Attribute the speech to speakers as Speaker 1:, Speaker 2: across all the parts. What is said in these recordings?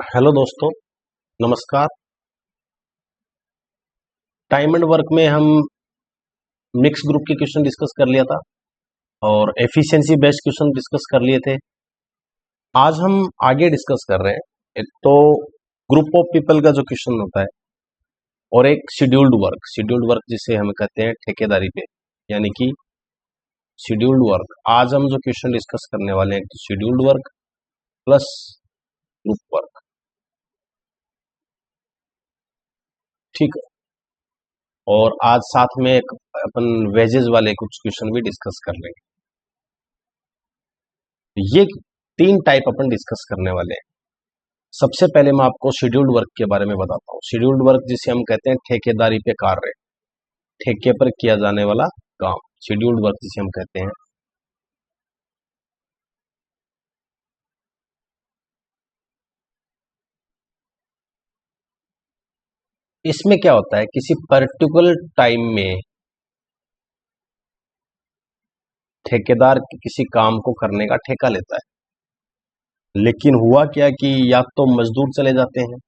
Speaker 1: Hello दोस्तों, नमस्कार। Time and work में हम मिक्स ग्रुप के क्वेश्चन डिस्कस कर लिया था और एफिशिएंसी बेस्ड क्वेश्चन डिस्कस कर लिए थे। आज हम आगे डिस्कस कर रहे हैं एक तो ग्रुप ऑफ पीपल का जो क्वेश्चन होता है और एक शेड्यूल्ड वर्क जिसे हम कहते हैं ठेकेदारी पे, यानी कि शेड्यूल्ड वर्क। आज हम जो क्वेश्चन डिस्कस करने वाले हैं तो scheduled work plus group work, ठीक है। और आज साथ में एक अपन वेजेस वाले कुछ क्वेश्चन भी डिस्कस कर लेंगे। ये तीन टाइप अपन डिस्कस करने वाले हैं। सबसे पहले मैं आपको शेड्यूल्ड वर्क के बारे में बताता हूँ। शेड्यूल्ड वर्क जिसे हम कहते हैं ठेकेदारी पे कार्य, ठेके पर किया जाने वाला काम, शेड्यूल्ड वर्क जिसे हम कहते हैं। इसमें क्या होता है, किसी पर्टिकुलर टाइम में ठेकेदार किसी काम को करने का ठेका लेता है, लेकिन हुआ क्या कि या तो मजदूर चले जाते हैं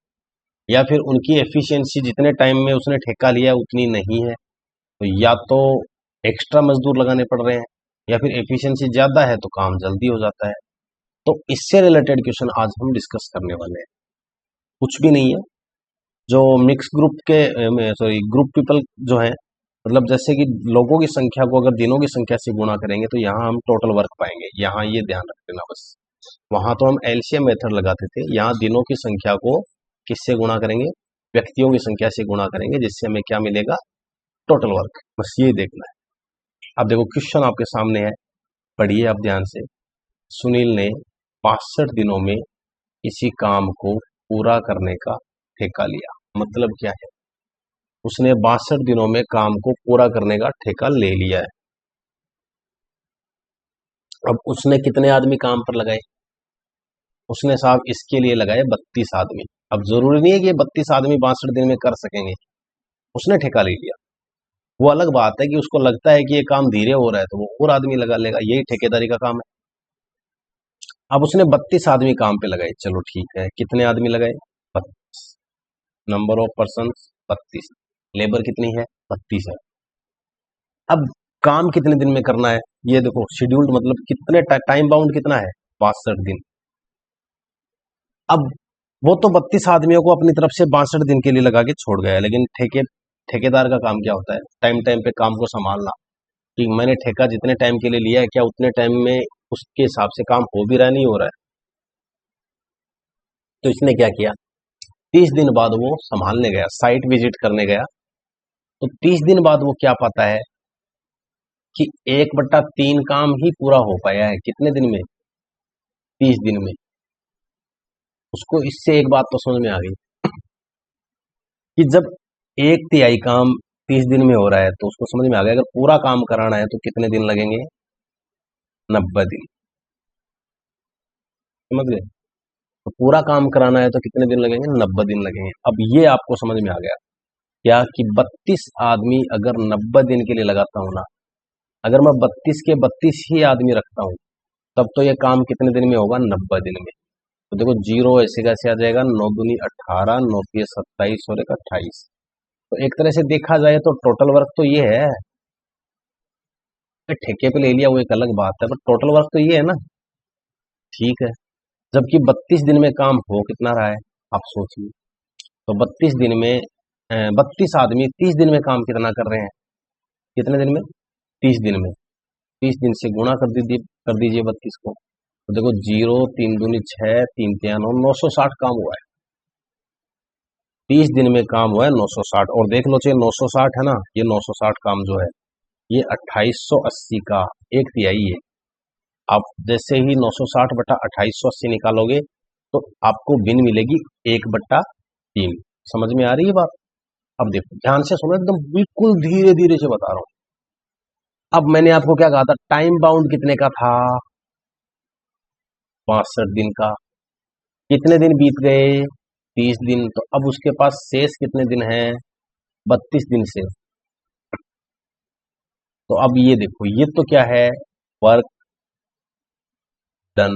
Speaker 1: या फिर उनकी एफिशिएंसी जितने टाइम में उसने ठेका लिया उतनी नहीं है, तो या तो एक्स्ट्रा मजदूर लगाने पड़ रहे हैं या फिर एफिशिएंसी ज्यादा है तो काम जल्दी हो जाता है। तो इससे रिलेटेड क्वेश्चन आज हम डिस्कस करने वाले हैं। कुछ भी नहीं है, जो मिक्स ग्रुप के सॉरी ग्रुप पीपल जो है, मतलब जैसे कि लोगों की संख्या को अगर दिनों की संख्या से गुणा करेंगे तो यहाँ हम टोटल वर्क पाएंगे। यहाँ ये ध्यान रख लेना बस। वहां तो हम एलसीएम मेथड लगाते थे, यहाँ दिनों की संख्या को किससे गुणा करेंगे, व्यक्तियों की संख्या से गुणा करेंगे, जिससे हमें क्या मिलेगा, टोटल वर्क। बस ये देखना है। अब देखो क्वेश्चन आपके सामने है, पढ़िए आप ध्यान से। सुनील ने 62 दिनों में किसी काम को पूरा करने का ठेका लिया। मतलब क्या है, उसने 62 दिनों में काम को पूरा करने का ठेका ले लिया है। अब उसने कितने आदमी काम पर लगाए, उसने साहब इसके लिए लगाए 32 आदमी। अब जरूरी नहीं है कि ये 32 आदमी 62 दिन में कर सकेंगे, उसने ठेका ले लिया। वो अलग बात है कि उसको लगता है कि ये काम धीरे हो रहा है तो वो और आदमी लगा लेगा, यही ठेकेदारी का काम है। अब उसने 32 आदमी काम पे लगाए, चलो ठीक है, कितने आदमी लगाए, 32। नंबर ऑफ पर्सन 32, लेबर कितनी है, 32 है। अब काम कितने दिन में करना है, ये देखो शेड्यूल्ड मतलब कितने टाइम बाउंड कितना है, 62 दिन। अब वो तो 32 आदमियों को अपनी तरफ से 62 दिन के लिए लगा के छोड़ गया, लेकिन ठेकेदार का काम क्या होता है, टाइम टाइम पे काम को संभालना, कि मैंने ठेका जितने टाइम के लिए लिया है क्या उतने टाइम में उसके हिसाब से काम हो भी रहा है, नहीं हो रहा है। तो इसने क्या किया, 30 दिन बाद वो संभालने गया, साइट विजिट करने गया। तो 30 दिन बाद वो क्या पाता है कि 1/3 काम ही पूरा हो पाया है, कितने दिन में, 30 दिन में। उसको इससे एक बात तो समझ में आ गई कि जब 1/3 काम 30 दिन में हो रहा है तो उसको समझ में आ गया अगर पूरा काम कराना है तो कितने दिन लगेंगे, 90 दिन। समझ गए, तो पूरा काम कराना है तो कितने दिन लगेंगे, 90 दिन लगेंगे। अब ये आपको समझ में आ गया क्या कि 32 आदमी अगर 90 दिन के लिए लगाता हूं ना, अगर मैं 32 के 32 ही आदमी रखता हूं, तब तो ये काम कितने दिन में होगा, 90 दिन में। तो देखो जीरो ऐसे कैसे आ जाएगा, 9 दूनी 18, 9 तिये 27 और एक 28। तो एक तरह से देखा जाए तो टोटल वर्क तो ये है, ठेके पे ले लिया वो एक अलग बात है, पर टोटल वर्क तो ये है ना, ठीक है। जबकि 32 दिन में काम हो कितना रहा है, आप सोचिए। तो 32 दिन में 32 आदमी 30 दिन में काम कितना कर रहे हैं, कितने दिन में, 30 दिन में। 30 दिन से गुणा कर दीजिए 32 को, तो देखो जीरो 3 दूनी 6, 3 तिया 9, 960 काम हुआ है। 30 दिन में काम हुआ है 960, और देख लो चाहे 960 है ना, ये 960 काम जो है ये 2880 का 1/3 है। आप जैसे ही 960/2880 निकालोगे तो आपको बिन मिलेगी 1/3। समझ में आ रही है बात। अब देखो ध्यान से सुनो, एकदम बिल्कुल धीरे धीरे से बता रहा हूं। अब मैंने आपको क्या कहा था, टाइम बाउंड कितने का था, 62 दिन का। कितने दिन बीत गए, 30 दिन। तो अब उसके पास शेष कितने दिन है, 32 दिन से। तो अब ये देखो, ये तो क्या है, वर्क डन।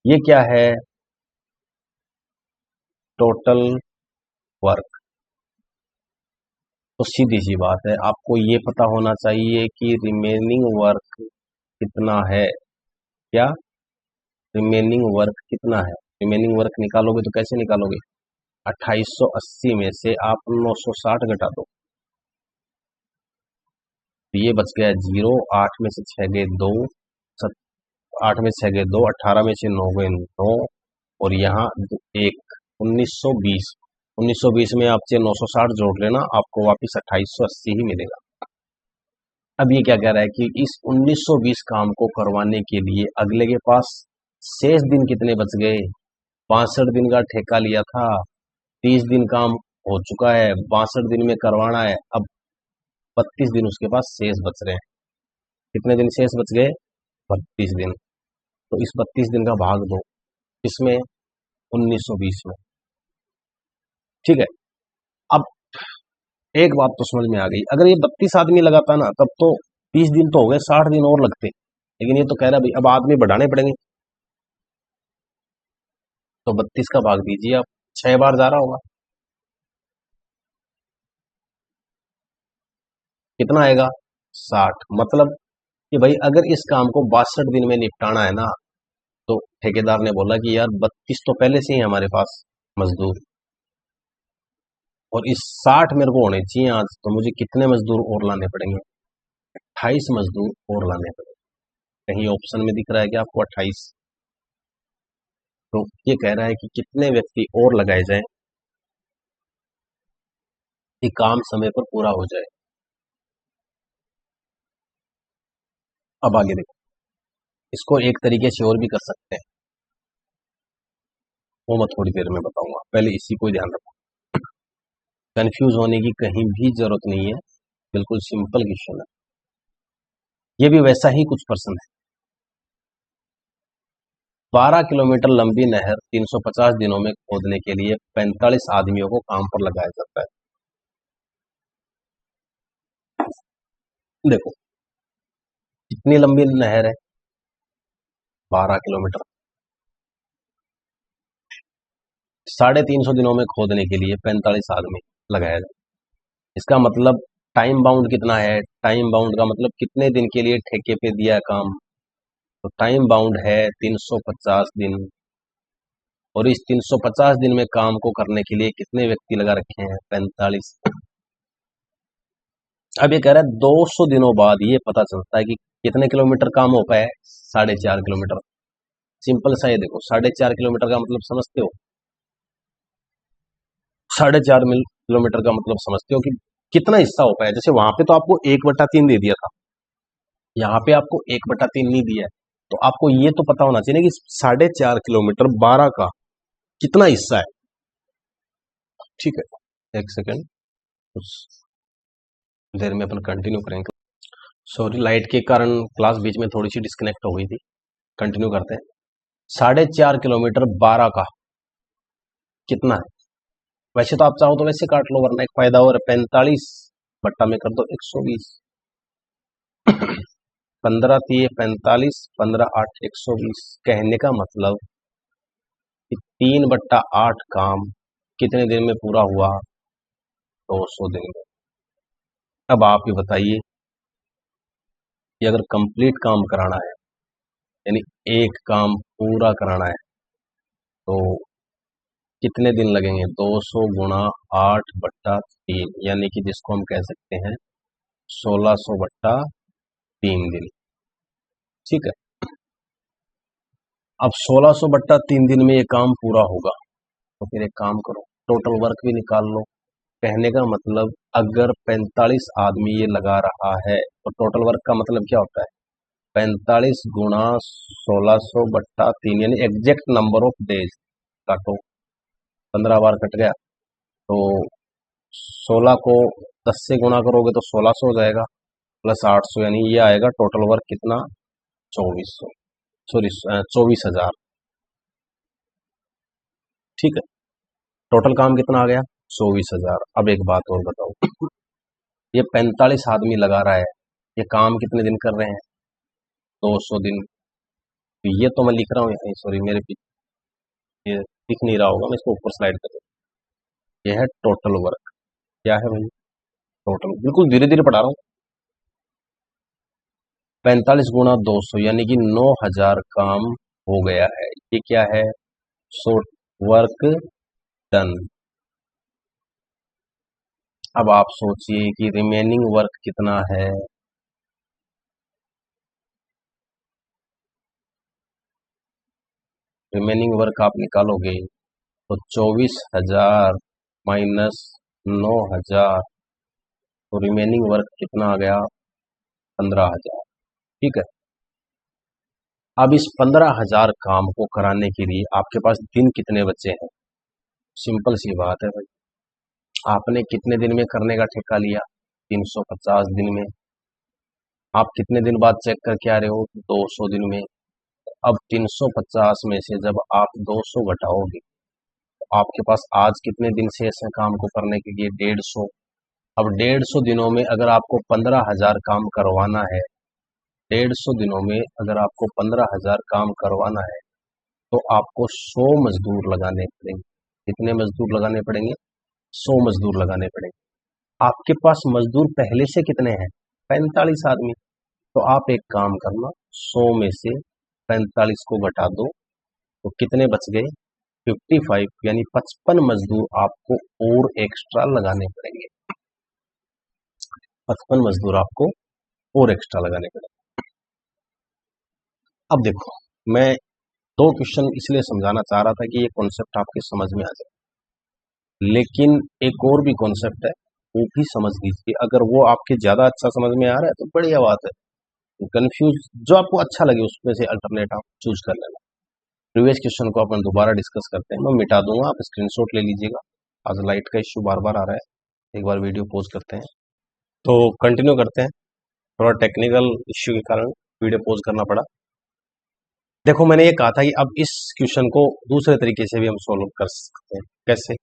Speaker 1: ये क्या है? Total work. तो सीधी सी बात है, आपको ये पता होना चाहिए कि रिमेनिंग वर्क कितना है। क्या? रिमेनिंग वर्क कितना है। रिमेनिंग वर्क निकालोगे तो कैसे निकालोगे? 2880 में से आप 960 घटा दो, तो ये बच गया 0। 8 में से 6 गए 2, 8 में से 6 गए 2, 18 में से 9 गए 9, और यहाँ 1, 1920। 1920 में आपसे 960 जोड़ लेना, आपको वापिस 2880 ही मिलेगा। अब ये क्या कह रहा है कि इस 1920 काम को करवाने के लिए अगले के पास शेष दिन कितने बच गए। 62 दिन का ठेका लिया था, 30 दिन काम हो चुका है, 62 दिन में करवाना है, अब 32 दिन उसके पास शेष बच रहे हैं। कितने दिन शेष बच गए? 32 दिन। तो इस 32 दिन का भाग दो इसमें 1920 में। ठीक है। अब एक बात तो समझ में आ गई, अगर ये 32 आदमी लगाता ना तब तो 30 दिन तो हो गए, 60 दिन और लगते, लेकिन ये तो कह रहा भाई अब आदमी बढ़ाने पड़ेंगे। तो 32 का भाग दीजिए आप, 6 बार जा रहा होगा, कितना आएगा? 60। मतलब कि भाई अगर इस काम को 62 दिन में निपटाना है ना, तो ठेकेदार ने बोला कि यार 32 तो पहले से ही हमारे पास मजदूर, और इस 60 मेरे को होने चाहिए आज, तो मुझे कितने मजदूर और लाने पड़ेंगे? 28 मजदूर और लाने पड़ेंगे। कहीं ऑप्शन में दिख रहा है कि आपको 28? तो ये कह रहा है कि कितने व्यक्ति और लगाए जाएं कि काम समय पर पूरा हो जाए। अब आगे देखो, इसको एक तरीके से और भी कर सकते हैं, वो मैं थोड़ी देर में बताऊंगा, पहले इसी को ध्यान रखो। कंफ्यूज होने की कहीं भी जरूरत नहीं है, बिल्कुल सिंपल क्वेश्चन है। ये भी वैसा ही कुछ प्रश्न है। 12 किलोमीटर लंबी नहर 350 दिनों में खोदने के लिए 45 आदमियों को काम पर लगाया जाता है। देखो कितनी लंबी नहर है? 12 किलोमीटर। 350 दिनों में खोदने के लिए 45 आदमी लगाया जाए, इसका मतलब टाइम बाउंड कितना है? टाइम बाउंड का मतलब कितने दिन के लिए ठेके पे दिया काम, तो टाइम बाउंड है 350 दिन, और इस 350 दिन में काम को करने के लिए कितने व्यक्ति लगा रखे हैं? 45। अब ये कह रहा है 200 दिनों बाद ये पता चलता है कि कितने किलोमीटर काम हो पाया है? 4.5 किलोमीटर। सिंपल सा ये देखो, 4.5 किलोमीटर का मतलब समझते हो? 4.5 किलोमीटर का मतलब समझते हो कि कितना हिस्सा हो पाया? जैसे वहां पे तो आपको 1/3 दे दिया था, यहाँ पे आपको 1/3 नहीं दिया है, तो आपको ये तो पता होना चाहिए ना कि 4.5 किलोमीटर 12 का कितना हिस्सा है। ठीक है, एक सेकेंड, कुछ देर में अपन कंटिन्यू करेंगे। सॉरी, लाइट के कारण क्लास बीच में थोड़ी सी डिस्कनेक्ट हो गई थी। कंटिन्यू करते हैं। 4.5 किलोमीटर 12 का कितना है? वैसे तो आप चाहो तो वैसे काट लो, वरना एक फायदा और 45 बट्टा में कर दो 120। 15 3 45, 15 8 120। कहने का मतलब कि 3/8 काम कितने दिन में पूरा हुआ? 200 दिन में। अब आप ये बताइए कि अगर कंप्लीट काम कराना है, यानी एक काम पूरा कराना है, तो कितने दिन लगेंगे? 200 गुणा 8/3, यानी कि जिसको हम कह सकते हैं 1600/3 दिन। ठीक है। अब 1600/3 दिन में ये काम पूरा होगा, तो फिर एक काम करो, टोटल वर्क भी निकाल लो। कहने का मतलब अगर 45 आदमी ये लगा रहा है, तो टोटल वर्क का मतलब क्या होता है? 45 गुणा 1600/3, यानी एग्जैक्ट नंबर ऑफ डेज। काटो, 15 बार कट गया, तो 16 को 10 से गुणा करोगे तो 1600 हो जाएगा, प्लस 800, यानी ये आएगा टोटल वर्क कितना? 2400, सॉरी 24,000। ठीक है, टोटल काम कितना आ गया? 24,000। अब एक बात और बताओ, ये 45 आदमी लगा रहा है, ये काम कितने दिन कर रहे हैं? 200 दिन। तो ये तो मैं लिख रहा हूँ यहाँ, सॉरी मेरे पीछे ये दिख नहीं रहा होगा, मैं इसको ऊपर स्लाइड कर दूँ। ये है टोटल वर्क। क्या है भाई? टोटल, बिल्कुल धीरे धीरे पढ़ा रहा हूँ। 45 गुणा 200 यानी कि 9,000 काम हो गया है। ये क्या है? So work done. अब आप सोचिए कि रिमेनिंग वर्क कितना है। रिमेनिंग वर्क आप निकालोगे तो 24,000 माइनस 9,000, तो रिमेनिंग वर्क कितना आ गया? 15,000। ठीक है। अब इस 15,000 काम को कराने के लिए आपके पास दिन कितने बचे हैं? सिंपल सी बात है भाई, आपने कितने दिन में करने का ठेका लिया? 350 दिन में। आप कितने दिन बाद चेक करके आ रहे हो? 200 दिन में। अब 350 में से जब आप 200 घटाओगे तो आपके पास आज कितने दिन शेष हैं काम को करने के लिए? 150। अब 150 दिनों में अगर आपको 15,000 काम करवाना है, 150 दिनों में अगर आपको 15,000 काम करवाना है तो आपको 100 मजदूर लगाने पड़ेंगे। कितने मजदूर लगाने पड़ेंगे? 100 मजदूर लगाने पड़ेंगे। आपके पास मजदूर पहले से कितने हैं? 45 आदमी। तो आप एक काम करना, 100 में से 45 को घटा दो तो कितने बच गए? 55, यानी 55 मजदूर आपको और एक्स्ट्रा लगाने पड़ेंगे। 55 मजदूर आपको और एक्स्ट्रा लगाने पड़ेंगे। अब देखो, मैं 2 क्वेश्चन इसलिए समझाना चाह रहा था कि ये कॉन्सेप्ट आपके समझ में आ जाए, लेकिन एक और भी कॉन्सेप्ट है, वो भी समझ लीजिए। अगर वो आपके ज्यादा अच्छा समझ में आ रहा है तो बढ़िया बात है। कंफ्यूज, जो आपको अच्छा लगे उसमें से अल्टरनेट आप चूज कर लेना। प्रीवियस क्वेश्चन को अपन दोबारा डिस्कस करते हैं, मैं मिटा दूंगा, आप स्क्रीनशॉट ले लीजिएगा। आज लाइट का इश्यू बार बार आ रहा है, एक बार वीडियो पॉज करते हैं। तो कंटिन्यू करते हैं, थोड़ा टेक्निकल इश्यू के कारण वीडियो पॉज करना पड़ा। देखो, मैंने ये कहा था कि अब इस क्वेश्चन को दूसरे तरीके से भी हम सोल्व कर सकते हैं। कैसे?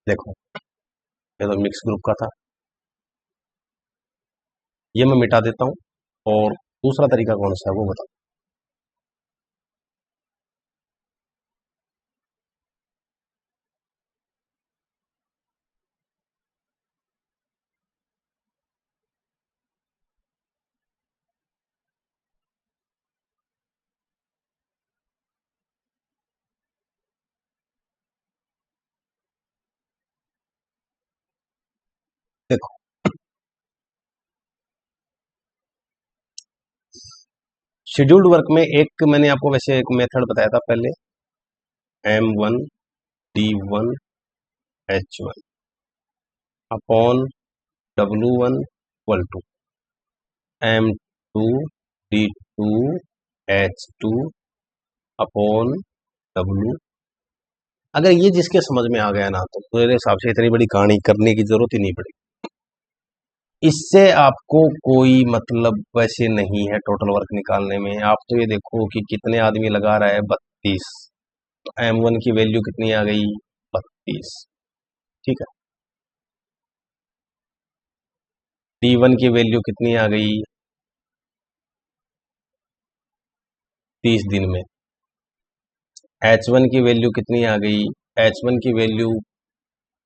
Speaker 1: देखो, ये तो मिक्स ग्रुप का था, ये मैं मिटा देता हूँ, और दूसरा तरीका कौन सा है वो बताओ। देखो, शेड्यूल्ड वर्क में एक मैंने आपको वैसे एक मेथड बताया था पहले, M1 D1 H1 upon W1 equal to M2 D2 H2 upon W। अगर ये जिसके समझ में आ गया ना, तो मेरे हिसाब से इतनी बड़ी कहानी करने की जरूरत ही नहीं पड़ेगी। इससे आपको कोई मतलब वैसे नहीं है टोटल वर्क निकालने में। आप तो ये देखो कि कितने आदमी लगा रहा है, 32। तो M1 की वैल्यू कितनी आ गई? 32। ठीक है। D1 की वैल्यू कितनी आ गई? 30 दिन में। H1 की वैल्यू कितनी आ गई? H1 की वैल्यू,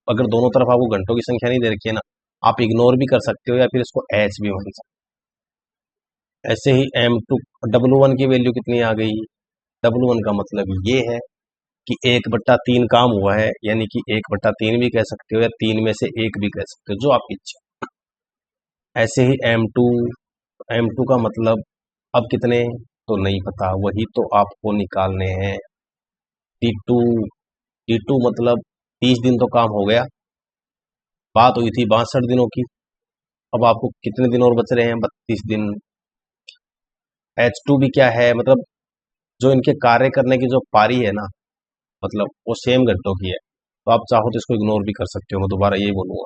Speaker 1: अगर दोनों तरफ आपको घंटों की संख्या नहीं दे रखी है ना, आप इग्नोर भी कर सकते हो या फिर इसको H भी मान सकते हो। ऐसे ही M2 W1 की वैल्यू कितनी आ गई? W1 का मतलब ये है कि 1/3 काम हुआ है, यानी कि 1/3 भी कह सकते हो या 3 में से 1 भी कह सकते हो, जो आपकी इच्छा। ऐसे ही M2 का मतलब अब कितने तो नहीं पता, वही तो आपको निकालने हैं। T2 T2 मतलब 30 दिन तो काम हो गया, बात हुई थी 62 दिनों की। अब आपको कितने दिन और बच रहे हैं? 32 दिन। H2 भी क्या है, मतलब जो इनके कार्य करने की जो पारी है ना, मतलब वो सेम घंटों की है। तो आप चाहो तो इसको इग्नोर भी कर सकते हो, मैं दोबारा यही बोलूंगा।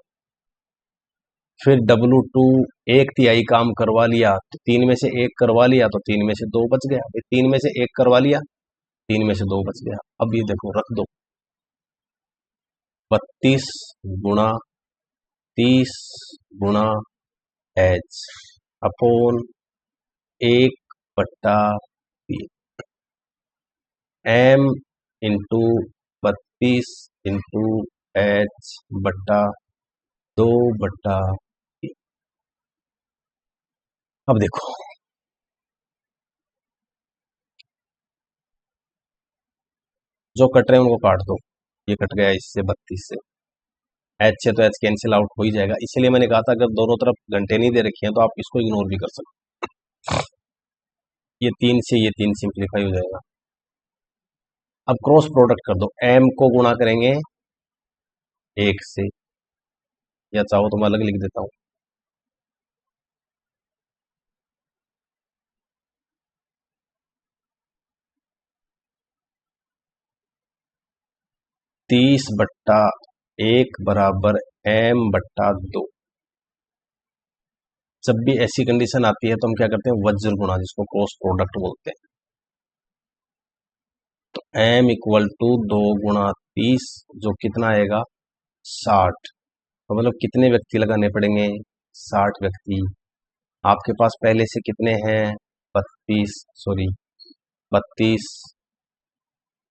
Speaker 1: फिर W2 1/3 काम करवा लिया, तो 3 में से 1 करवा लिया तो 3 में से 2 बच गया। 3 में से 1 करवा लिया, 3 में से 2 बच गया। अब ये देखो, रख दो 32 गुणा 30 गुणा H upon 1/3 M into 32 into H बट्टा 2/3। अब देखो, जो कट रहे हैं उनको काट दो। ये कट गया इससे 32 से, एच से तो एच कैंसिल आउट हो ही जाएगा। इसीलिए मैंने कहा था अगर दोनों तरफ घंटे नहीं दे रखे हैं तो आप इसको इग्नोर भी कर सकते। ये 3 से ये 3 सिंप्लीफाई हो जाएगा। अब क्रॉस प्रोडक्ट कर दो, एम को गुणा करेंगे 1 से, या चाहो तो मैं अलग लिख देता हूँ। तीस बट्टा 1 बराबर एम बट्टा 2। जब भी ऐसी कंडीशन आती है तो हम क्या करते हैं, वज्र गुणा, जिसको क्रॉस प्रोडक्ट बोलते हैं। तो एम इक्वल टू 2 गुणा 30, जो कितना आएगा 60। तो मतलब कितने व्यक्ति लगाने पड़ेंगे, 60 व्यक्ति। आपके पास पहले से कितने हैं, 32, सॉरी 32।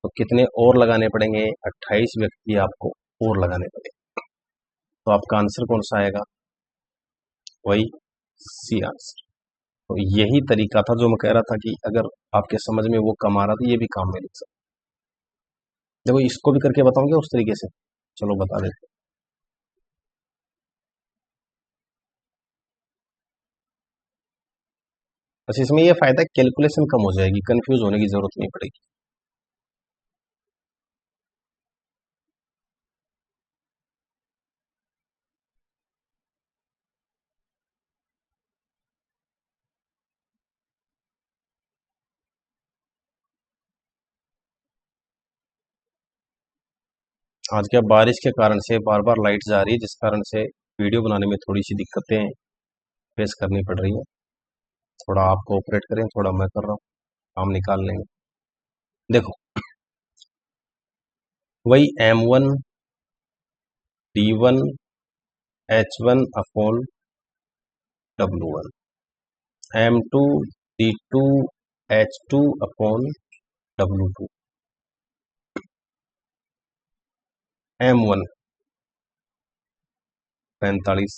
Speaker 1: तो कितने और लगाने पड़ेंगे, 28 व्यक्ति आपको और लगाने पड़ेंगे। तो आपका आंसर कौन सा आएगा, वही सी आंसर। तो यही तरीका था जो मैं कह रहा था कि अगर आपके समझ में वो कम आ रहा था, ये भी काम में लिख सकते। देखो इसको भी करके बताऊंगे उस तरीके से, चलो बता देते। बस इसमें ये फायदा है, कैलकुलेशन कम हो जाएगी, कंफ्यूज होने की जरूरत नहीं पड़ेगी। आज क्या बारिश के कारण से बार बार लाइट जा रही है, जिस कारण से वीडियो बनाने में थोड़ी सी दिक्कतें फेस करनी पड़ रही है। थोड़ा आप कोऑपरेट करें, थोड़ा मैं कर रहा हूँ, काम निकाल लेंगे। देखो वही M1 D1 H1 upon W1, M2 D2 H2 upon W2। M1 45,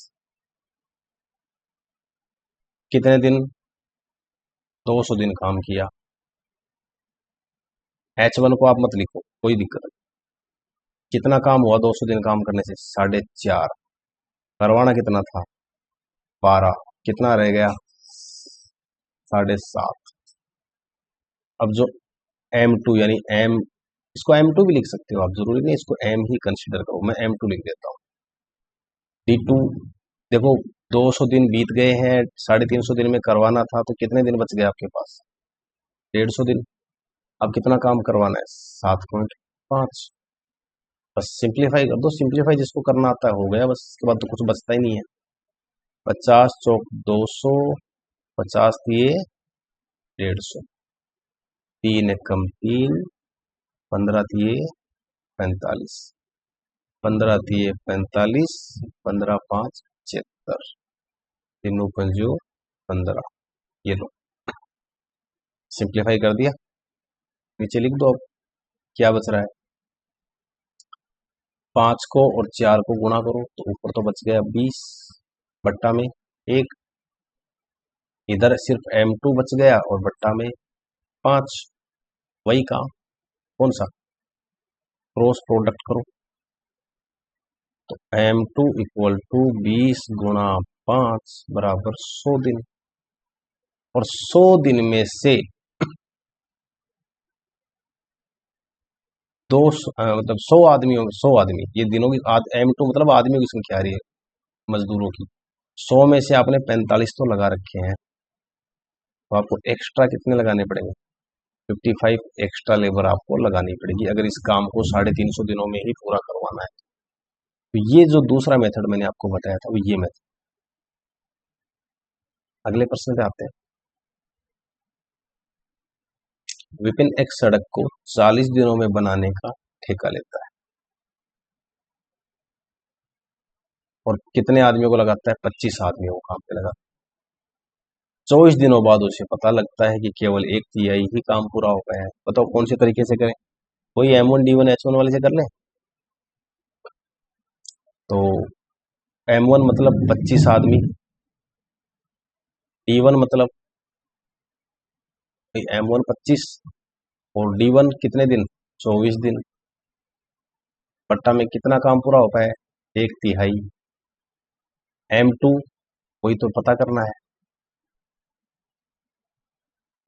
Speaker 1: कितने दिन, 200 दिन काम किया। H1 को आप मत लिखो, कोई दिक्कत नहीं। कितना काम हुआ 200 दिन काम करने से, 4.5। करवाना कितना था, 12। कितना रह गया, 7.5। अब जो M2 यानी M, इसको M2 भी लिख सकते हो आप, जरूरी नहीं इसको M ही कंसीडर करो, मैं M2 लिख देता हूँ। D2, देखो 200 दिन बीत गए हैं, 350 दिन में करवाना था, तो कितने दिन बच गए आपके पास, 150 दिन। अब कितना काम करवाना है, 7.5। बस सिंप्लीफाई कर दो, सिंप्लीफाई जिसको करना आता है हो गया, बस इसके बाद तो कुछ बचता ही नहीं है। 50 चौक 200, 50 दिए 150, 3 एकम 3, 15 दिए 45, 15 दिए 45, 15 5 75, 3 पंजो 15। ये लो, सिंप्लीफाई कर दिया, नीचे लिख दो। अब क्या बच रहा है, 5 को और 4 को गुणा करो तो ऊपर तो बच गया 20 बट्टा में 1। इधर सिर्फ M2 बच गया और बट्टा में 5। वही काम, कौन सा, क्रॉस प्रोडक्ट करो। तो M2 इक्वल टू 20 गुणा 5 बराबर 100 दिन। और 100 दिन में से मतलब 100 आदमियों, 100 आदमी, ये दिनों की M2 मतलब आदमियों की संख्या आ रही है, मजदूरों की। 100 में से आपने 45 तो लगा रखे हैं, तो आपको एक्स्ट्रा कितने लगाने पड़ेंगे, 55 एक्स्ट्रा लेबर आपको लगानी पड़ेगी, अगर इस काम को 350 दिनों में ही पूरा करवाना है। तो ये जो दूसरा मेथड मैंने आपको बताया था, वो ये मेथड। अगले प्रश्न पे आते हैं। विपिन एक सड़क को 40 दिनों में बनाने का ठेका लेता है और कितने आदमियों को लगाता है, 25 आदमियों को काम पे लगा। 24 दिनों बाद उसे पता लगता है कि केवल 1/3 ही काम पूरा हो पाया है। बताओ कौन से तरीके से करें? कोई M1D1H1 वाले से कर लें। तो M1 मतलब 25 आदमी, D1 मतलब M1 25 और D1 कितने दिन? 24 दिन। पट्टा में कितना काम पूरा हो पाया है? 1/3। M2 वही तो पता करना है।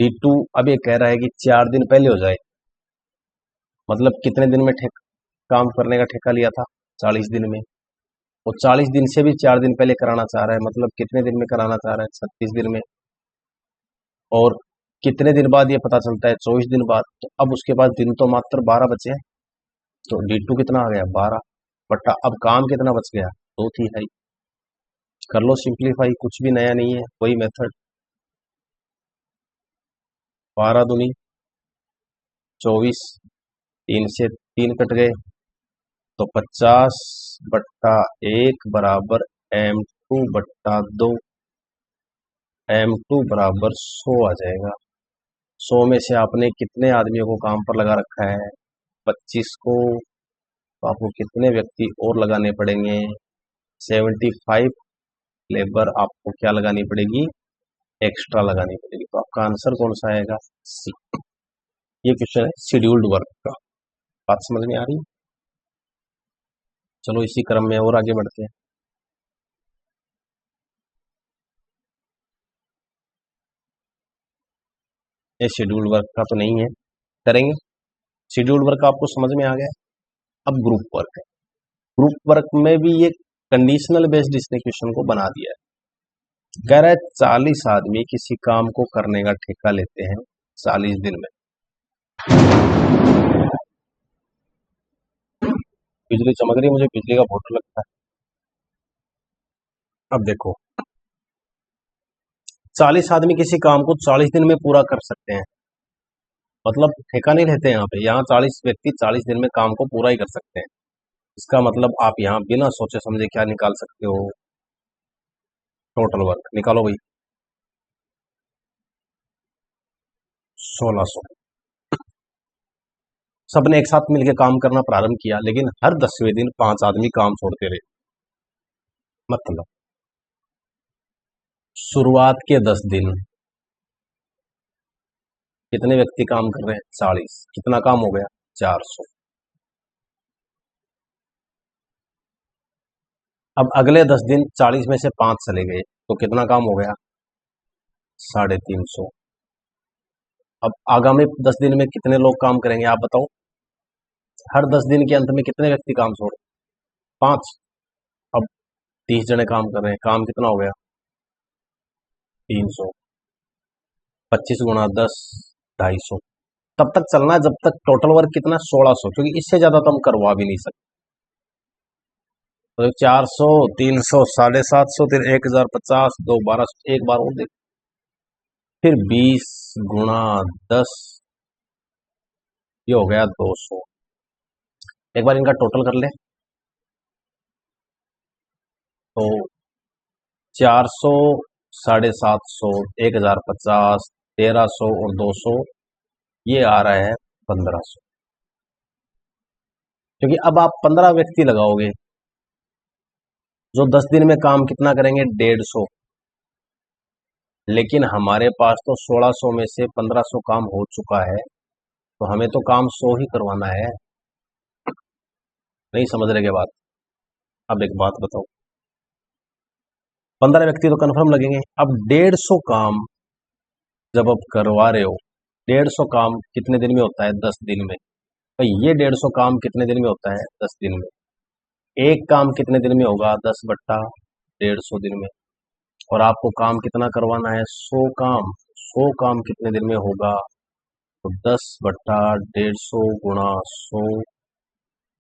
Speaker 1: D2 अब ये कह रहा है कि 4 दिन पहले हो जाए, मतलब कितने दिन में काम करने का ठेका लिया था? 40 दिन में। वो 40 दिन से भी 4 दिन पहले कराना चाह रहा है, मतलब कितने दिन में कराना चाह रहा है? 36 दिन में। और कितने दिन बाद ये पता चलता है? 24 दिन बाद। तो अब उसके पास दिन तो मात्र 12 बचे हैं। तो D2 कितना आ गया? 12 बट्टा अब काम कितना बच गया? 2/3। कर लो सिंप्लीफाई, कुछ भी नया नहीं है, वही मेथड। 12 दूनी 24, 3 से 3 कट गए तो 50/1 बराबर M2/2। M2 बराबर 100 आ जाएगा। 100 में से आपने कितने आदमियों को काम पर लगा रखा है? 25 को। तो आपको कितने व्यक्ति और लगाने पड़ेंगे? 75 लेबर आपको क्या लगानी पड़ेगी? एक्स्ट्रा लगानी पड़ेगी। तो आपका आंसर कौन सा आएगा? सी। ये क्वेश्चन है शेड्यूल्ड वर्क का। बात समझ में आ रही है? चलो इसी क्रम में और आगे बढ़ते हैं। ये शेड्यूल्ड वर्क का तो नहीं है, करेंगे। शेड्यूल्ड वर्क आपको समझ में आ गया। अब ग्रुप वर्क है। ग्रुप वर्क में भी ये कंडीशनल बेस्ड इसने क्वेश्चन को बना दिया है। कह रहा है 40 आदमी किसी काम को करने का ठेका लेते हैं 40 दिन में। बिजली चमक रही है, मुझे बिजली का बहुत डर लगता है। अब देखो 40 आदमी किसी काम को 40 दिन में पूरा कर सकते हैं, मतलब ठेका नहीं रहते यहाँ पे। यहाँ 40 व्यक्ति 40 दिन में काम को पूरा ही कर सकते हैं। इसका मतलब आप यहाँ बिना सोचे समझे क्या निकाल सकते हो? टोटल वर्क निकालो भाई। 1600। सबने एक साथ मिलकर काम करना प्रारंभ किया, लेकिन हर 10वें दिन 5 आदमी काम छोड़ते रहे। मतलब शुरुआत के 10 दिन कितने व्यक्ति काम कर रहे हैं? 40। कितना काम हो गया? 400। अब अगले 10 दिन 40 में से 5 चले गए तो कितना काम हो गया? 350। अब आगामी 10 दिन में कितने लोग काम करेंगे आप बताओ? हर 10 दिन के अंत में कितने व्यक्ति काम छोड़? 5। अब 30 जने काम कर रहे हैं, काम कितना हो गया? 300। 25 गुणा 10, 250। तब तक चलना है जब तक टोटल वर्क कितना? 1600, क्योंकि इससे ज्यादा तो हम करवा भी नहीं सकते। तो 400, 300, 750, फिर 1050, 2 1200, एक बार और देख। फिर 20 गुणा 10, ये हो गया 200। एक बार इनका टोटल कर ले तो 400, 750, 1050, 1300 और 200, ये आ रहा है 1500। क्योंकि अब आप 15 व्यक्ति लगाओगे जो 10 दिन में काम कितना करेंगे? 150। लेकिन हमारे पास तो 1600 में से 1500 काम हो चुका है, तो हमें तो काम 100 ही करवाना है। नहीं समझ रहे क्या बात? अब एक बात बताओ, 15 व्यक्ति तो कंफर्म लगेंगे। अब 150 काम जब आप करवा रहे हो, 150 काम कितने दिन में होता है? 10 दिन में। तो ये 150 काम कितने दिन में होता है? 10 दिन में। एक काम कितने दिन में होगा? 10/150 दिन में। और आपको काम कितना करवाना है? 100 काम। 100 काम कितने दिन में होगा? तो 10/150 गुणा 100,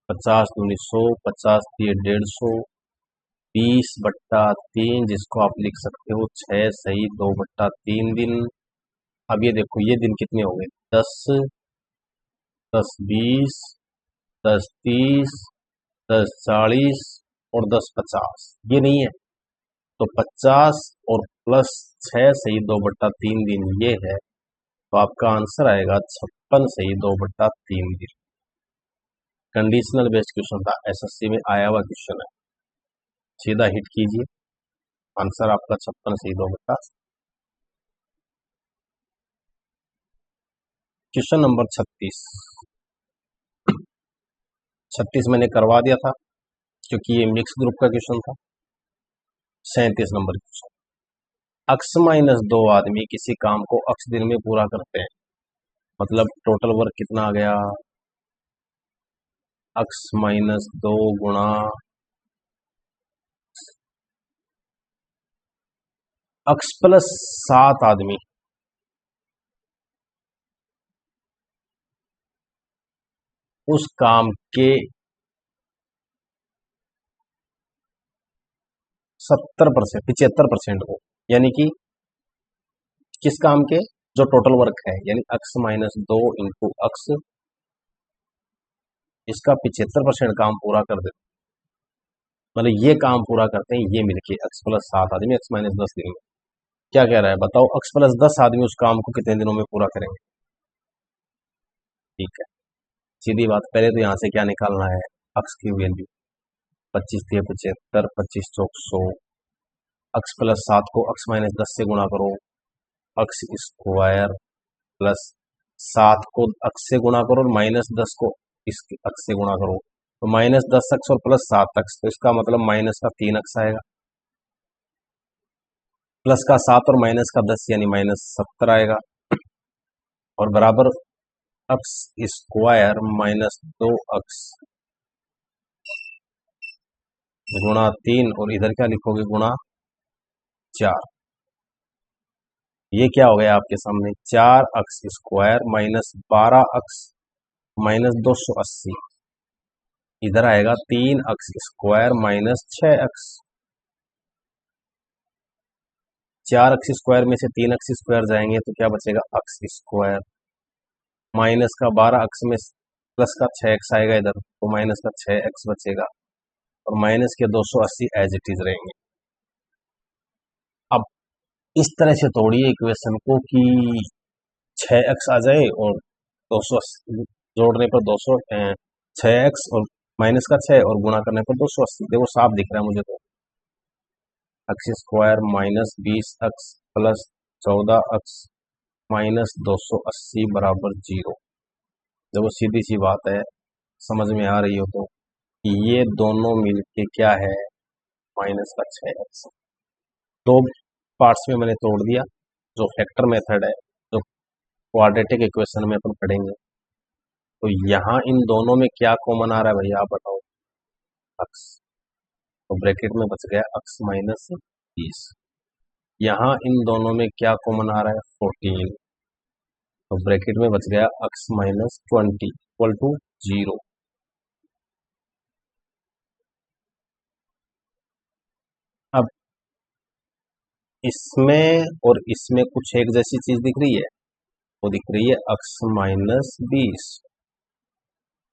Speaker 1: 50 दूनी 100, 50 दिए 150, 20/3, जिसको आप लिख सकते हो 6 सही 2/3 दिन। अब ये देखो ये दिन कितने हो गए? 10, 10 20, 10 30, 10 40 और 10 50। ये नहीं है, तो 50 और प्लस 6 सही 2/3 दिन ये है, तो आपका आंसर आएगा 56 सही 2/3 दिन। कंडीशनल बेस्ड क्वेश्चन था, एसएससी में आया हुआ क्वेश्चन है, सीधा हिट कीजिए, आंसर आपका 56 सही 2/। क्वेश्चन नंबर 36 मैंने करवा दिया था क्योंकि ये मिक्स ग्रुप का क्वेश्चन था। 37 नंबर क्वेश्चन, अक्स माइनस 2 आदमी किसी काम को अक्स दिन में पूरा करते हैं, मतलब टोटल वर्क कितना आ गया, अक्स माइनस 2 गुणा अक्स प्लस 7 आदमी उस काम के 70% 75% को, यानी कि किस काम के, जो टोटल वर्क है, यानी अक्स माइनस 2 इंटू अक्स, इसका 75% काम पूरा कर देते, मतलब ये काम पूरा करते हैं ये मिलके अक्स प्लस 7 आदमी अक्स माइनस 10 दिन में। क्या कह रहा है बताओ, अक्स प्लस 10 आदमी उस काम को कितने दिनों में पूरा करेंगे। ठीक है, सीधी बात, पहले तो यहाँ से क्या निकालना है, अक्स की वैल्यू, 25 दिए 75, 25 चौक 100, अक्स प्लस 7 को अक्स माइनस 10 से गुणा करो, अक्स स्क्वायर प्लस 7 को अक्स से गुणा करो और माइनस 10 को इस अक्स से गुणा करो, तो माइनस 10 अक्स और प्लस 7 अक्स, तो इसका मतलब माइनस का 3 अक्स आएगा, प्लस का 7 और माइनस का 10 यानी माइनस 70 आएगा, और बराबर अक्स स्क्वायर माइनस 2 अक्स गुणा 3, और इधर क्या लिखोगे, गुणा 4। ये क्या हो गया आपके सामने, 4 अक्स स्क्वायर माइनस 12 अक्स माइनस 280, इधर आएगा 3 अक्स स्क्वायर माइनस 6 अक्स। 4 अक्स स्क्वायर में से 3 अक्स स्क्वायर जाएंगे तो क्या बचेगा, अक्स स्क्वायर, माइनस का 12 अक्स में प्लस का 6 एक्स आएगा इधर, तो माइनस का 6 एक्स बचेगा, और माइनस के 280 एज इट इज रहेंगे। अब इस तरह से तोड़िए इक्वेशन को कि 6 एक्स आ जाए और 280 जोड़ने पर 200 6 एक्स और माइनस का 6 और गुणा करने पर 280, देखो साफ दिख रहा है मुझे तो, अक्स स्क्वायर माइनस 20 अक्स प्लस 14 अक्स माइनस 280 बराबर 0। देखो सीधी सी बात है, समझ में आ रही हो तो, कि ये दोनों मिलके क्या है, माइनस का 6 एक्स। दो पार्ट्स में मैंने तोड़ दिया, जो फैक्टर मेथड है, जो क्वाड्रेटिक इक्वेशन में अपन पढ़ेंगे, तो यहाँ इन दोनों में क्या कॉमन आ रहा है भैया आप बताओ, अक्स, तो ब्रैकेट में बच गया अक्स माइनस 20। यहाँ इन दोनों में क्या कॉमन आ रहा है, 14, तो ब्रैकेट में बच गया अक्स माइनस 20 इक्वल टू 0। अब इसमें और इसमें कुछ एक जैसी चीज दिख रही है, वो दिख रही है अक्स माइनस 20।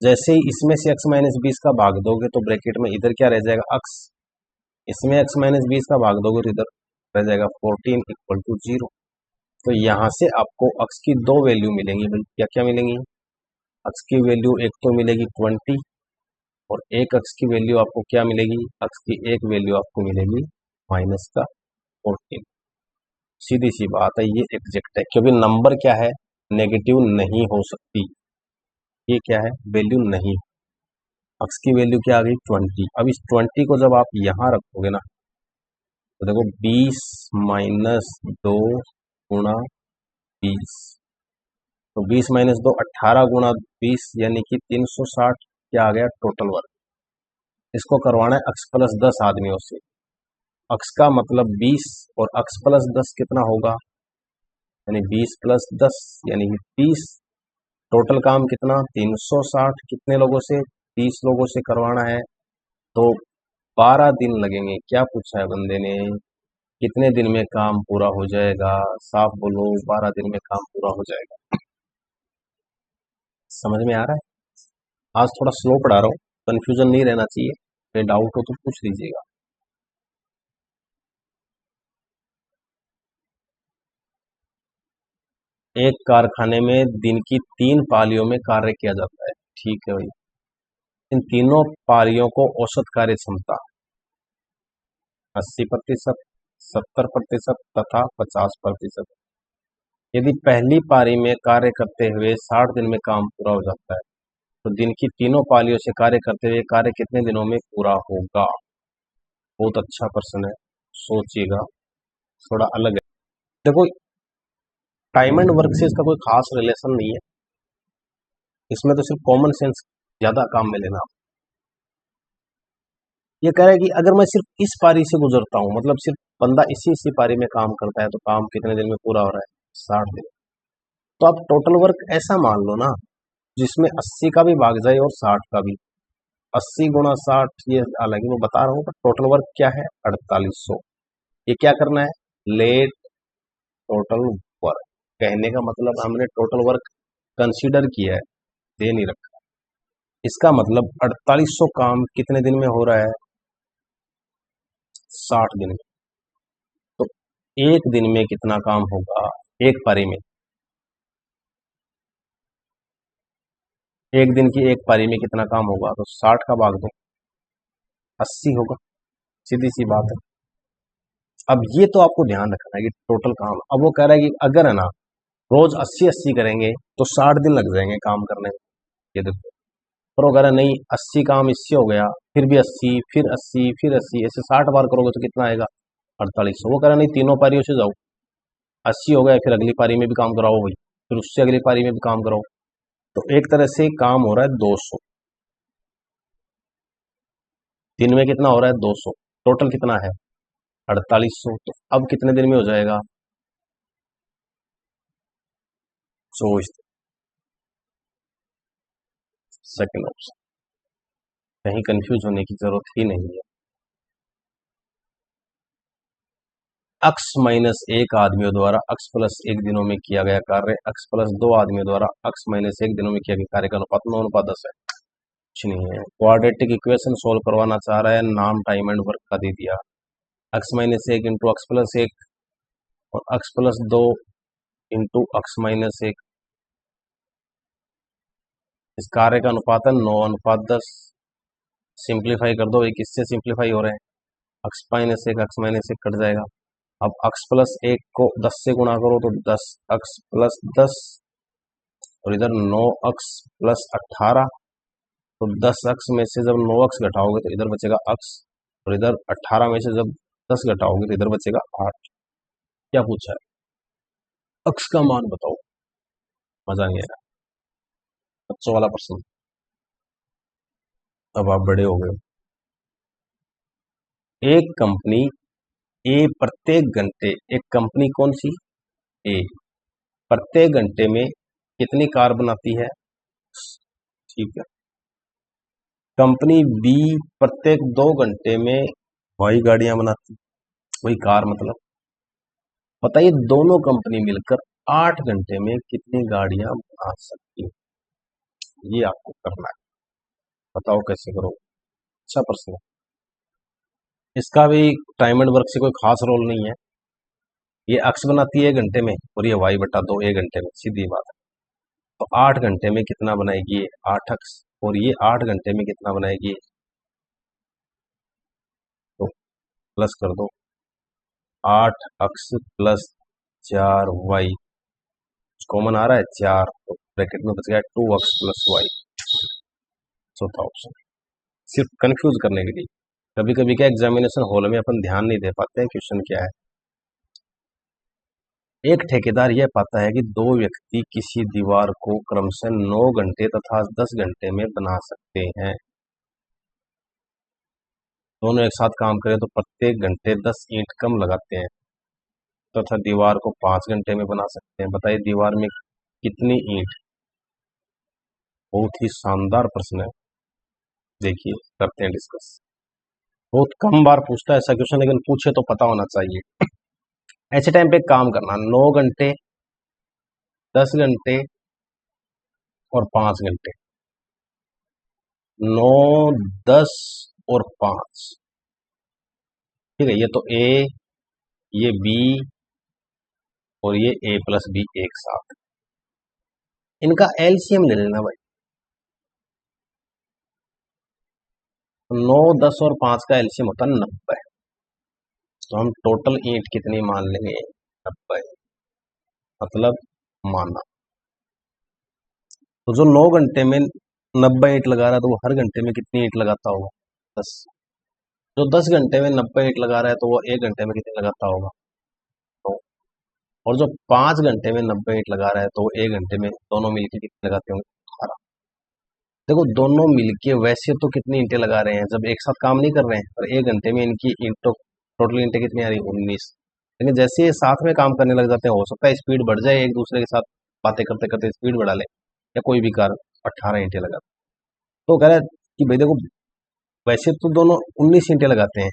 Speaker 1: जैसे ही इसमें से अक्स माइनस 20 का भाग दोगे तो ब्रैकेट में इधर क्या रह जाएगा, अक्स, इसमें अक्स माइनस 20 का भाग दोगे तो इधर रह जाएगा 14 इक्वल टू 0। तो यहाँ से आपको अक्स की दो वैल्यू मिलेंगी भाई, क्या क्या मिलेंगी, अक्स की वैल्यू एक तो मिलेगी 20, और एक अक्स की वैल्यू आपको क्या मिलेगी, अक्स की एक वैल्यू आपको मिलेगी माइनस का 14। सीधी सी बात है, ये एग्जैक्ट है, क्योंकि नंबर क्या है, नेगेटिव नहीं हो सकती, ये क्या है, वैल्यू नहीं, अक्स की वैल्यू क्या आ गई 20। अब इस 20 को जब आप यहाँ रखोगे ना, तो देखो 20 माइनस 2 गुणा 20, तो 20 माइनस 2 18 गुणा 20 यानी कि 360 क्या आ गया टोटल वर्क। इसको करवाना है अक्स प्लस 10 आदमियों से, अक्स का मतलब 20 और अक्स प्लस 10 कितना होगा, यानी 20 प्लस 10 यानी कि 30, टोटल काम कितना 360, कितने लोगों से, 30 लोगों से करवाना है, तो 12 दिन लगेंगे। क्या पूछा है बंदे ने, कितने दिन में काम पूरा हो जाएगा, साफ बोलो, 12 दिन में काम पूरा हो जाएगा। समझ में आ रहा है, आज थोड़ा स्लो पढ़ा रहा हूँ, कंफ्यूजन नहीं रहना चाहिए, कोई डाउट हो तो पूछ लीजिएगा। एक कारखाने में दिन की 3 पालियों में कार्य किया जाता है। ठीक है भाई, इन तीनों पालियों को औसत कार्य क्षमता 80%, 70% तथा 50%। यदि पहली पारी में कार्य करते हुए 60 दिन में काम पूरा हो जाता है तो दिन की तीनों पालियों से कार्य करते हुए कार्य कितने दिनों में पूरा होगा? बहुत अच्छा प्रश्न है, सोचिएगा, थोड़ा अलग है। देखो, टाइम एंड वर्क से इसका कोई खास रिलेशन नहीं है, इसमें तो सिर्फ कॉमन सेंस ज्यादा काम में लेना। ये कह रहा है कि अगर मैं सिर्फ इस पारी से गुजरता हूँ, मतलब सिर्फ बंदा इसी इसी पारी में काम करता है तो काम कितने दिन में पूरा हो रहा है? 60 दिन। तो आप टोटल वर्क ऐसा मान लो ना जिसमें 80 का भी भाग जाए और 60 का भी। 80 गुणा 60, ये हालांकि मैं बता रहा हूँ, पर टोटल वर्क क्या है? 4800। ये क्या करना है? Let total work. कहने का मतलब हमने टोटल वर्क कंसीडर किया है, दे नहीं रखा। इसका मतलब 4800 काम कितने दिन में हो रहा है? 60 दिन में। तो एक दिन में कितना काम होगा एक पारी में? एक दिन की एक पारी में कितना काम होगा? तो 60 का भाग दो, 80 होगा, सीधी सी बात है। अब ये तो आपको ध्यान रखना है कि टोटल काम, अब वो कह रहा है कि अगर है ना रोज 80-80 करेंगे तो 60 दिन लग जाएंगे काम करने में। ये देखो, पर वो कह रहा है नहीं, 80 काम इससे हो गया, फिर भी 80, फिर 80, फिर 80, ऐसे 60 बार करोगे तो कितना आएगा? 4800। वो कह रहा है नहीं, तीनों पारियों से जाओ, 80 हो गया, फिर अगली पारी में भी काम कराओ भाई, फिर उससे अगली पारी में भी काम कराओ। तो एक तरह से काम हो रहा है 200 दिन में। कितना हो रहा है? 200। टोटल कितना है? 4800। तो अब कितने दिन में हो जाएगा? 24। सेकेंड ऑप्शन, कहीं कंफ्यूज होने की जरूरत ही नहीं है। x माइनस 1 आदमियों द्वारा x प्लस 1 दिनों में किया गया कार्य x प्लस 2 आदमियों द्वारा x माइनस 1 दिनों में किया गया कार्य का अनुपात 9:10 है। कुछ नहीं है, क्वाड्रेटिक इक्वेशन सोल्व करवाना चाह रहा है, नाम टाइम एंड वर्क का दे दिया। x minus 1 into x plus 1 और x plus 2 into x minus 1। इस कार्य का अनुपात है 9:10। सिंप्लीफाई कर दो, एक इससे सिंप्लीफाई हो रहे हैं, x minus 1 x minus 1 cut जाएगा। अब x प्लस 1 को 10 से गुणा करो तो 10x प्लस 10, और इधर 9x प्लस 18। तो 10x में से जब 9x घटाओगे तो इधर बचेगा x, और इधर 18 में से जब 10 घटाओगे तो इधर बचेगा 8। क्या पूछा है? x का मान बताओ। मजा नहीं आया, बच्चों वाला प्रश्न। अब आप बड़े हो गए। एक कंपनी ए प्रत्येक घंटे, एक कंपनी कौन सी? ए प्रत्येक घंटे में कितनी कार बनाती है? ठीक है। कंपनी बी प्रत्येक 2 घंटे में वाई गाड़ियां बनाती, वही कार मतलब। बताइए दोनों कंपनी मिलकर 8 घंटे में कितनी गाड़ियां बना सकती है? ये आपको करना है, बताओ कैसे करो। अच्छा प्रश्न है। इसका भी टाइम एंड वर्क से कोई खास रोल नहीं है। ये अक्स बनाती है 1 घंटे में और ये वाई बटा 2 1 घंटे में, सीधी बात है। तो 8 घंटे में कितना बनाएगी ये? 8x। और ये 8 घंटे में कितना बनाएगी? तो प्लस कर दो, 8x प्लस 4y, कॉमन आ रहा है 4, तो ब्रैकेट में बच गया 2x प्लस वाई। चौथा ऑप्शन, सिर्फ कंफ्यूज करने के लिए। कभी कभी क्या एग्जामिनेशन हॉल में अपन ध्यान नहीं दे पाते हैं क्वेश्चन क्या है। एक ठेकेदार यह पाता है कि 2 व्यक्ति किसी दीवार को क्रमशः 9 घंटे तथा 10 घंटे में बना सकते हैं। दोनों एक साथ काम करें तो प्रत्येक घंटे 10 ईंट कम लगाते हैं तथा दीवार को 5 घंटे में बना सकते हैं। बताइए दीवार में कितनी ईंट? बहुत ही शानदार प्रश्न है, देखिए करते हैं डिस्कस। बहुत कम बार पूछता है ऐसा क्वेश्चन, लेकिन पूछे तो पता होना चाहिए। ऐसे टाइम पे काम करना, 9 घंटे, 10 घंटे और 5 घंटे। 9, 10 और 5। ठीक है, ये तो ए, ये बी और ये ए प्लस बी एक साथ। इनका एलसीएम ले लेना भाई। 9, 10 और 5 का एलसीएम होता है 90। तो हम टोटल ईंट कितनी मान लेंगे? 90। मतलब माना तो जो 9 घंटे में 90 ईंट लगा रहा है तो वो हर घंटे में कितनी ईंट लगाता होगा? 10। जो 10 घंटे में 90 ईंट लगा रहा है तो वो 1 घंटे में कितनी लगाता होगा? 9। और जो 5 घंटे में 90 ईंट लगा रहा है तो वो 1 घंटे में दोनों मिलके कितने लगाते होंगे? 18। देखो दोनों मिलके वैसे तो कितनी ईंटें लगा रहे हैं जब एक साथ काम नहीं कर रहे हैं, पर 1 घंटे में इनकी ईंटों टोटल ईंटें कितनी आ रही? 19। लेकिन जैसे ये साथ में काम करने लग जाते हैं, हो सकता है स्पीड बढ़ जाए, एक दूसरे के साथ बातें करते करते स्पीड बढ़ा ले या कोई भी कार, 18 ईंटें लगा। तो कह रहा है कि भाई देखो वैसे तो दोनों 19 ईंटें लगाते हैं,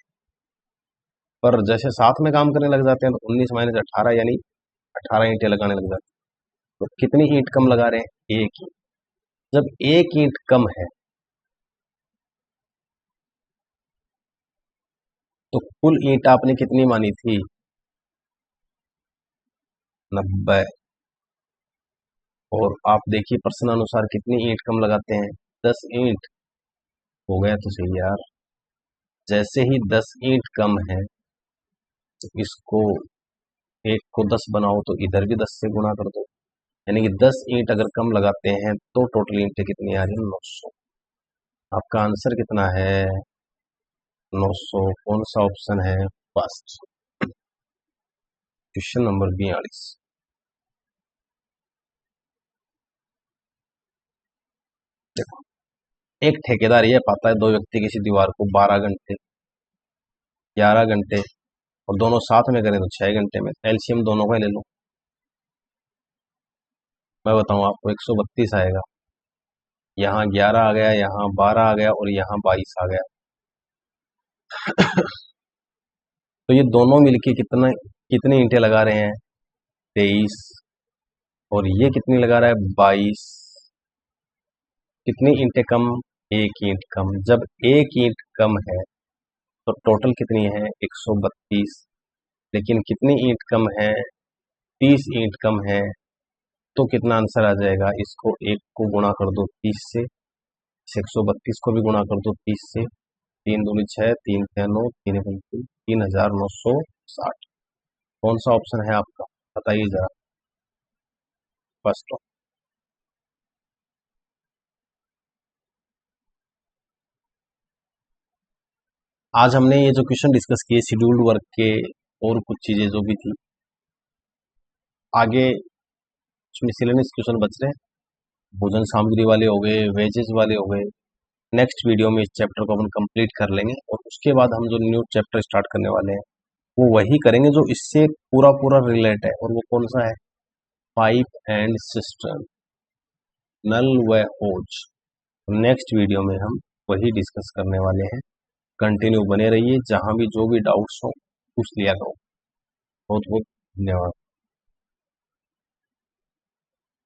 Speaker 1: पर जैसे साथ में काम करने लग जाते हैं तो 19 माइनस 18 यानी 18 ईंटें लगाने लग जाते हैं। तो कितनी ईंट कम लगा रहे हैं? एक ईंट। जब एक ईंट कम है तो कुल ईंट आपने कितनी मानी थी? 90। और आप देखिए प्रश्न अनुसार कितनी ईंट कम लगाते हैं? 10 ईंट। हो गया तो सही यार। जैसे ही 10 ईंट कम है तो इसको, एक को 10 बनाओ तो इधर भी 10 से गुणा कर दो, यानी कि 10 ईंट अगर कम लगाते हैं तो टोटल ईंटें कितनी आ रही है? 900। आपका आंसर कितना है? 900। कौन सा ऑप्शन है? फर्स्ट। Question number 42। देखो एक ठेकेदार ये पाता है दो व्यक्ति किसी दीवार को 12 घंटे, 11 घंटे और दोनों साथ में करें तो 6 घंटे में। एलसीएम दोनों का ही ले लो। मैं बताऊं आपको 132 आएगा। यहाँ 11 आ गया, यहाँ 12 आ गया और यहाँ 22 आ गया। तो ये दोनों मिलके कितना, कितनी ईंटें लगा रहे हैं? 23। और ये कितनी लगा रहा है? 22। कितनी ईंटें कम? एक ईंट कम। जब एक ईंट कम है तो टोटल कितनी है? 132। लेकिन कितनी ईंट कम है? 30 ईंट कम है। तो कितना आंसर आ जाएगा? इसको एक को गुणा कर दो 30 से, 132 को भी गुणा कर दो 30 से। 3 दूनी 6, 3 6 9, 3 35, 3960। कौन सा ऑप्शन है आपका? बताइए जरा। फर्स्ट। आज हमने ये जो क्वेश्चन डिस्कस किए शेड्यूल्ड वर्क के और कुछ चीजें जो भी थी, आगे मिसलेनियस क्वेश्चन बच रहे हैं, भोजन सामग्री वाले हो गए, वेजेस वाले हो गए। नेक्स्ट वीडियो में इस चैप्टर को अपन कंप्लीट कर लेंगे और उसके बाद हम जो न्यू चैप्टर स्टार्ट करने वाले हैं वो वही करेंगे जो इससे पूरा पूरा रिलेट है। और वो कौन सा है? पाइप एंड सिस्टम, नल व होज। नेक्स्ट वीडियो में हम वही डिस्कस करने वाले हैं। कंटिन्यू बने रहिए, जहां भी जो भी डाउट्स हो पूछ लिया करो। बहुत बहुत धन्यवाद।